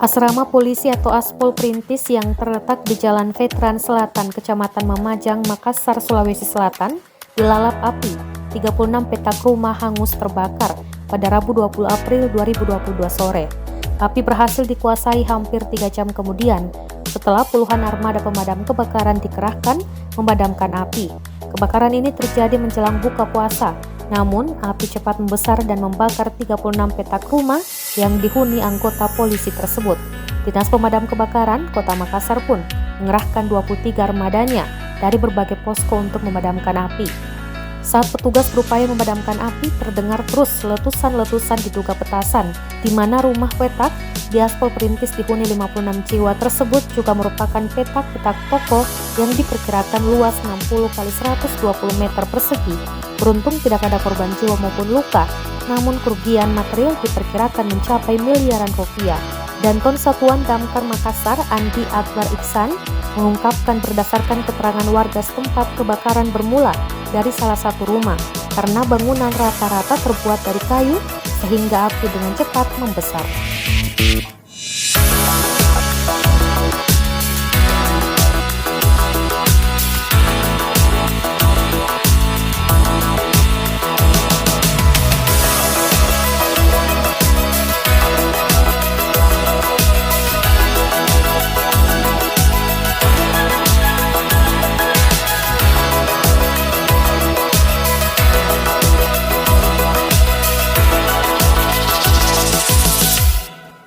Asrama polisi atau Aspol Perintis yang terletak di Jalan Veteran Selatan, Kecamatan Mamajang, Makassar, Sulawesi Selatan, dilalap api. 36 petak rumah hangus terbakar pada Rabu 20 April 2022 sore. Api berhasil dikuasai hampir 3 jam kemudian setelah puluhan armada pemadam kebakaran dikerahkan memadamkan api. Kebakaran ini terjadi menjelang buka puasa, namun api cepat membesar dan membakar 36 petak rumah yang dihuni anggota polisi tersebut. Dinas Pemadam Kebakaran Kota Makassar pun mengerahkan 23 armadanya dari berbagai posko untuk memadamkan api. Saat petugas berupaya memadamkan api, terdengar terus letusan-letusan diduga petasan, di mana rumah petak di Aspol Perintis dihuni 56 jiwa tersebut juga merupakan petak-petak toko yang diperkirakan luas 60 x 120 meter persegi. Beruntung tidak ada korban jiwa maupun luka, namun kerugian material diperkirakan mencapai miliaran rupiah. Danton Satuan Damkar Makassar, Andi Akbar Iksan, mengungkapkan berdasarkan keterangan warga setempat kebakaran bermula dari salah satu rumah karena bangunan rata-rata terbuat dari kayu sehingga api dengan cepat membesar.